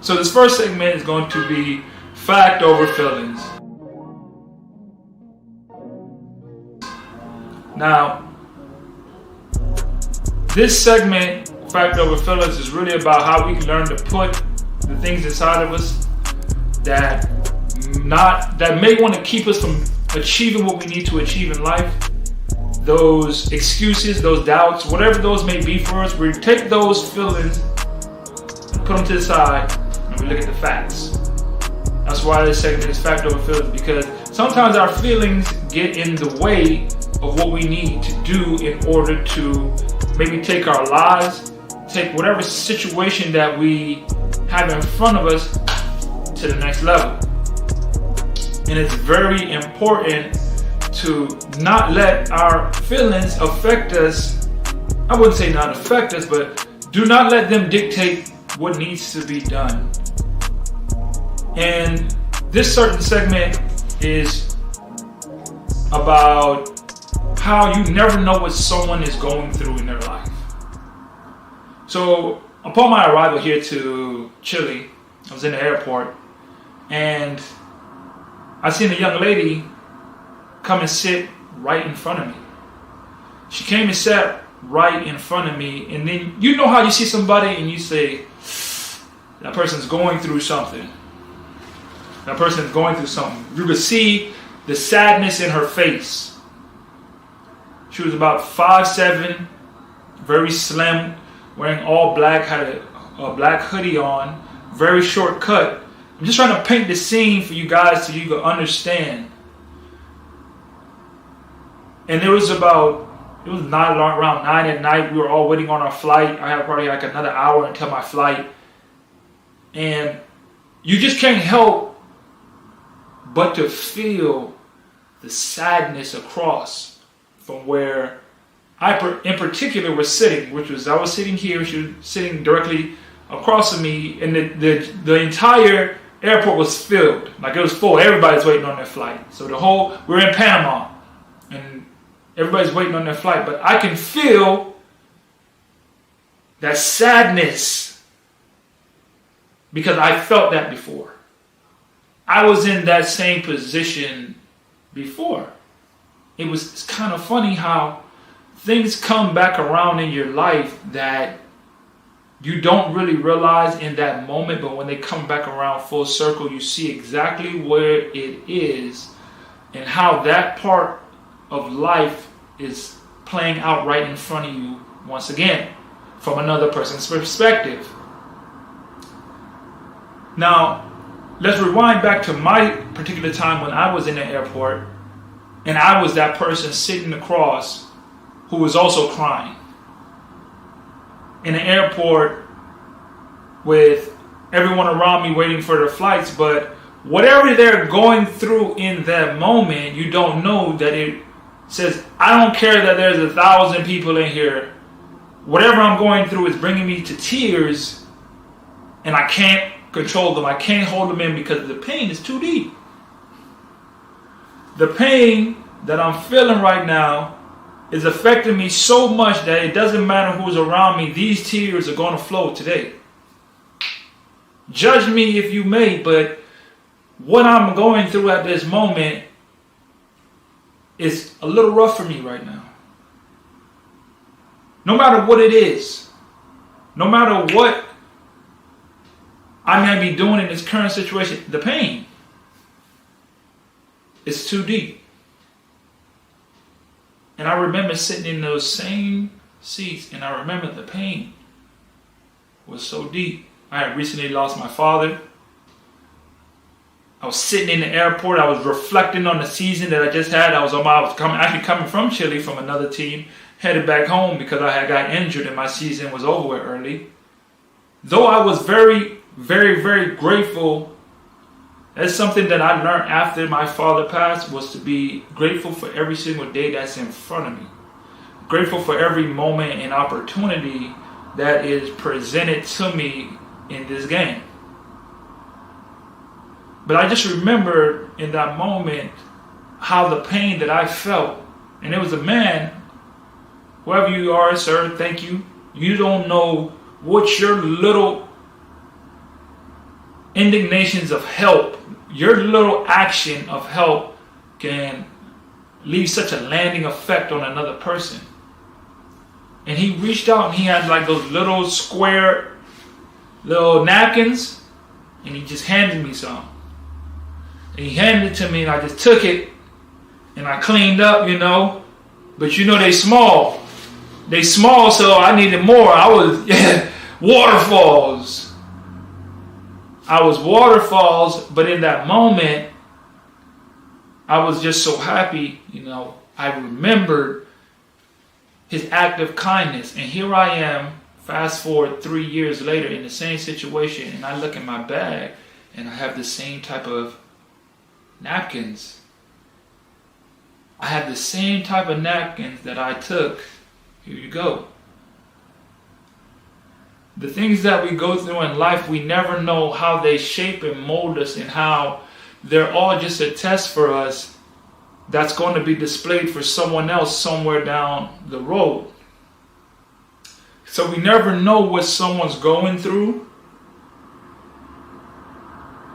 So this first segment is going to be fact over feelings. Now, this segment, fact over feelings, is really about how we can learn to put the things inside of us that may want to keep us from achieving what we need to achieve in life. Those excuses, those doubts, whatever those may be for us, we take those feelings and put them to the side and we look at the facts. That's why this segment is fact over feelings, because sometimes our feelings get in the way of what we need to do in order to maybe take our lives, take whatever situation that we have in front of us to the next level. And it's very important to not let our feelings affect us. I wouldn't say not affect us, but do not let them dictate what needs to be done. And this certain segment is about how you never know what someone is going through in their life. So upon my arrival here to Chile, I was in the airport and I seen a young lady come and sit right in front of me. She came and sat right in front of me, and then you know how you see somebody and you say, that person's going through something. That person is going through something. You could see the sadness in her face. She was about 5'7", very slim, wearing all black, had a black hoodie on, very short cut. I'm just trying to paint the scene for you guys so you can understand. And it was around 9 at night. We were all waiting on our flight. I had probably like another hour until my flight. And you just can't help but to feel the sadness across from where I in particular was sitting, which was I was sitting here, she was sitting directly across from me, and the entire airport was filled. Like it was full. Everybody's waiting on their flight. So we're in Panama, and everybody's waiting on their flight. But I can feel that sadness because I felt that before. I was in that same position before. It's kind of funny how things come back around in your life that you don't really realize in that moment, but when they come back around full circle, you see exactly where it is and how that part of life is playing out right in front of you once again from another person's perspective. Now, let's rewind back to my particular time when I was in the airport and I was that person sitting across who was also crying. In the airport with everyone around me waiting for their flights, but whatever they're going through in that moment, you don't know that it says, I don't care that there's 1,000 people in here. Whatever I'm going through is bringing me to tears and I can't control them. I can't hold them in because the pain is too deep. The pain that I'm feeling right now is affecting me so much that it doesn't matter who's around me. These tears are going to flow today. Judge me if you may, but what I'm going through at this moment is a little rough for me right now. No matter what it is, no matter what I may be doing in this current situation, the pain is too deep. And I remember sitting in those same seats, and I remember the pain was so deep. I had recently lost my father. I was sitting in the airport. I was reflecting on the season that I just had. I was coming from Chile from another team, headed back home because I had got injured and my season was over early. Though I was very, very, very grateful. That's something that I learned after my father passed, was to be grateful for every single day that's in front of me. Grateful for every moment and opportunity that is presented to me in this game. But I just remember in that moment how the pain that I felt. And there was a man, whoever you are, sir, thank you. You don't know what your little indignations of help, your little action of help can leave such a landing effect on another person. And he reached out and he had like those little square little napkins, and he just handed me some. And he handed it to me and I just took it and I cleaned up, But they small. They small, so I needed more. I was waterfalls. I was waterfalls, but in that moment, I was just so happy, I remembered his act of kindness. And here I am, fast forward 3 years later in the same situation, and I look in my bag and I have the same type of napkins. I have the same type of napkins that I took. Here you go. The things that we go through in life, we never know how they shape and mold us, and how they're all just a test for us that's going to be displayed for someone else somewhere down the road. So we never know what someone's going through.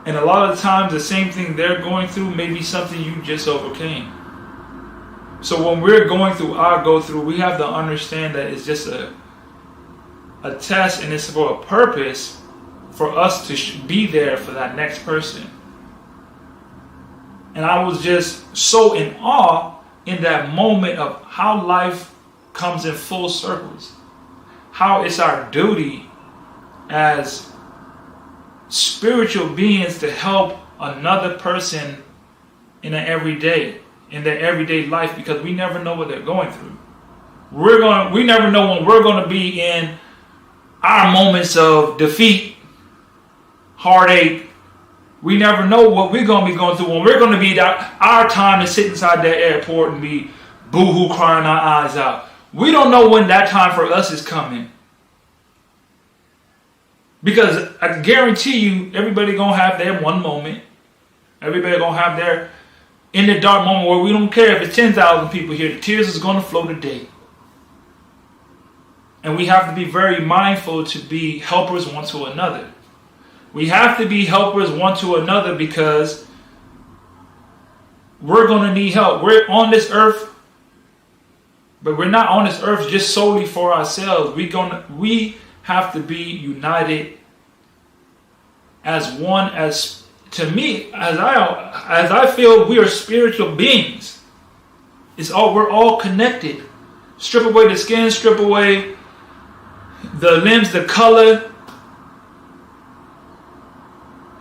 And a lot of times the same thing they're going through may be something you just overcame. So when we're going through our go-through, we have to understand that it's just a test, and it's for a purpose for us to be there for that next person. And I was just so in awe in that moment of how life comes in full circles. How it's our duty as spiritual beings to help another person in their everyday life, because we never know what they're going through. We never know when we're going to be in our moments of defeat, heartache. We never know what we're going to be going through when we're going to be our time to sit inside that airport and be boo-hoo crying our eyes out. We don't know when that time for us is coming. Because I can guarantee you, everybody going to have their one moment. Everybody going to have their in the dark moment where we don't care if it's 10,000 people here. The tears is going to flow today. And we have to be very mindful to be helpers one to another. We have to be helpers one to another because we're going to need help. We're on this earth, but we're not on this earth just solely for ourselves. We have to be united as one. As to me, as I feel, we are spiritual beings. We're all connected. Strip away the skin, strip away the limbs, the color.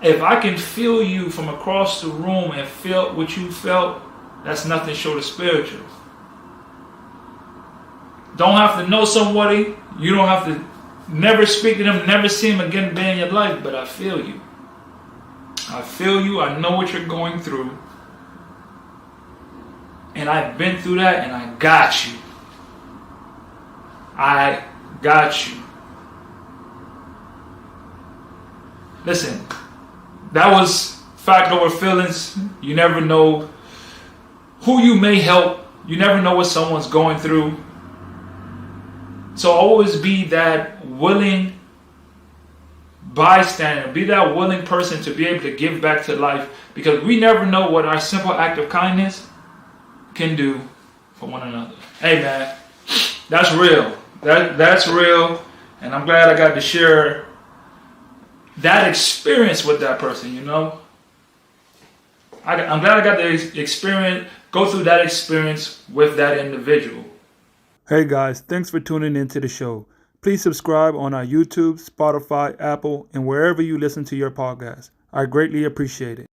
If I can feel you from across the room and feel what you felt, that's nothing short of spiritual. Don't have to know somebody. You don't have to never speak to them, never see them again in your life, but I feel you. I feel you. I know what you're going through. And I've been through that, and I got you. I got you. Listen, that was fact over feelings. You never know who you may help. You never know what someone's going through. So always be that willing bystander. Be that willing person to be able to give back to life, because we never know what our simple act of kindness can do for one another. Hey man, that's real. That's real, and I'm glad I got to share that experience with that person. I'm glad I got to go through that experience with that individual. Hey guys, thanks for tuning into the show. Please subscribe on our YouTube, Spotify, Apple, and wherever you listen to your podcast. I greatly appreciate it.